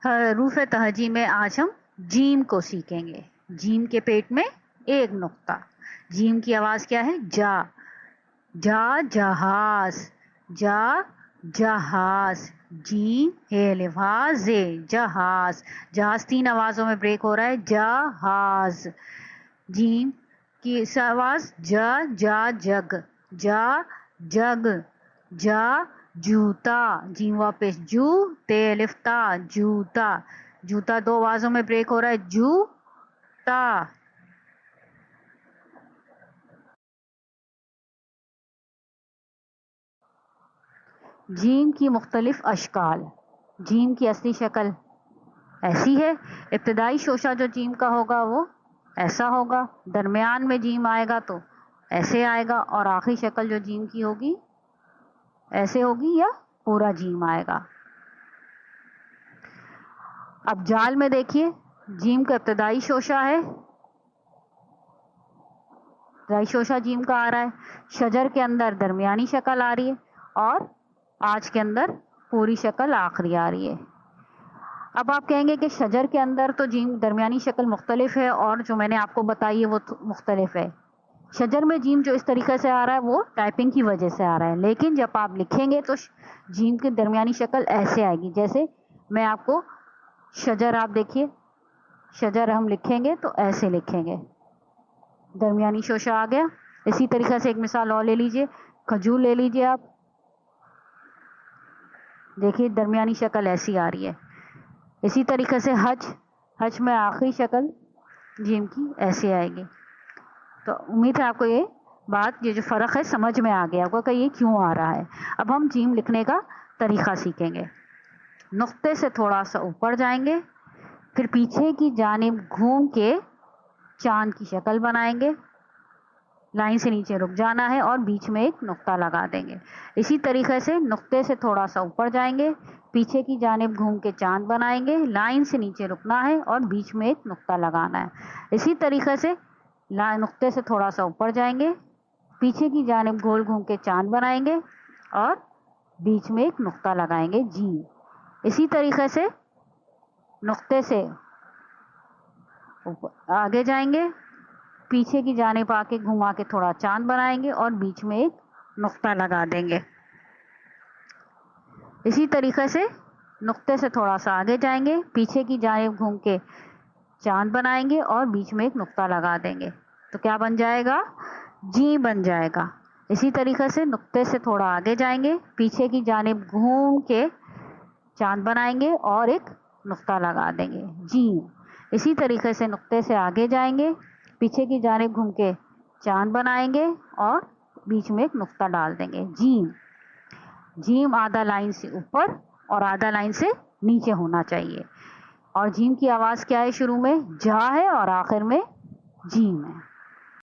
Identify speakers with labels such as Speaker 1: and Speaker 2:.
Speaker 1: حروف تہجی میں آج ہم جیم کو سیکھیں گے. جیم کے پیٹ میں ایک نقطہ. جیم کی آواز کیا ہے؟ جا. جا جہاز. جا جہاز. جیم ہے لفاظ جہاز. جہاز 3 آوازوں میں بریک ہو رہا ہے. جہاز. جیم کی آواز جا جا جگ. جا جگ. جا جوتا. جیم واپس جو تے لفتا جوتا. جوتا 2 آوازوں میں بریک ہو رہا ہے. جوتا. جیم کی مختلف اشکال. جیم کی اصلی شکل ایسی ہے. ابتدائی شوشہ جو جیم کا ہوگا وہ ایسا ہوگا. درمیان میں جیم آئے گا تو ایسے آئے گا. اور آخری شکل جو جیم کی ہوگی ایسے ہوگی یا پورا جیم آئے گا. اب جال میں دیکھیے. جیم کا ابتدائی شوشہ ہے. ابتدائی شوشہ جیم کا آ رہا ہے. شجر کے اندر درمیانی شکل آ رہی ہے اور آج کے اندر پوری شکل آخری آ رہی ہے. اب آپ کہیں گے کہ شجر کے اندر تو جیم درمیانی شکل مختلف ہے اور جو میں نے آپ کو بتائی ہے وہ مختلف ہے. شجر میں جیم جو اس طریقے سے آ رہا ہے وہ ٹائپنگ کی وجہ سے آ رہا ہے. لیکن جب آپ لکھیں گے تو جیم کی درمیانی شکل ایسے آئے گی. جیسے میں آپ کو شجر آپ دیکھیے. شجر ہم لکھیں گے تو ایسے لکھیں گے. درمیانی شوشہ آ گیا. اسی طریقے سے ایک مثال اور لے لیجئے. کھجور لے لیجئے آپ. دیکھیے درمیانی شکل ایسی آ رہی ہے. اسی طریقے سے حج. حج میں آخری شکل جیم کی ایسے آئے گی. تو امید ہے آپ کو یہ جو فرق ہے سمجھ میں آ گیا ہوگا کہ یہ کیوں آ رہا ہے. اب ہم جیم لکھنے کا طریقہ سیکھیں گے. نقطے سے تھوڑا سا اوپر جائیں گے. پھر پیچھے کی جانب گھوم کے چاند کی شکل بنائیں گے. لائن سے نیچے رک جانا ہے اور بیچ میں ایک نقطہ لگا دیں گے. اسی طریقے سے نقطے سے تھوڑا سا اوپر جائیں گے. پیچھے کی جانب گھوم کے چاند بنائیں گے. لائن سے نیچے رکنا ہے اور بیچ میں ایک نقطہ لگانا ہے. اسی طریقے سے نقطے سے تھوڑا سا اوپر جائیں گے. پیچھے کی جانب گول گھوم کے چاند بنائیں گے اور بیچ میں ایک نقطہ لگائیں گے. جیم. اسی طریقے سے نقطے سے آگے جائیں گے. پیچھے کی جانب آ کے گھما کے تھوڑا چاند بنائیں گے اور بیچ میں ایک نقطہ لگا دیں گے. اسی طریقے سے نقطے سے تھوڑا سا آگے جائیں گے. پیچھے کی جانب گھوم کے چاند بنائیں گے اور بیچ میں ایک نقطہ لگا دیں گے. تو کیا بن جائے گا؟ جی بن جائے گا. اسی طریقے سے نقطے سے تھوڑا آگے جائیں گے. پیچھے کی جانب گھوم کے چاند بنائیں گے اور ایک نقطہ لگا دیں گے. جی. اسی طریقے سے نقطے سے آگے جائیں گے. پیچھے کی جانب گھوم کے چاند بنائیں گے اور بیچ میں ایک نقطہ ڈال دیں گے. جیم. جیم آدھا لائن سے اوپر اور آدھا لائن سے نیچے ہونا چاہیے. اور جیم کی آواز کیا ہے؟ شروع میں جا ہے اور آخر میں جیم ہے.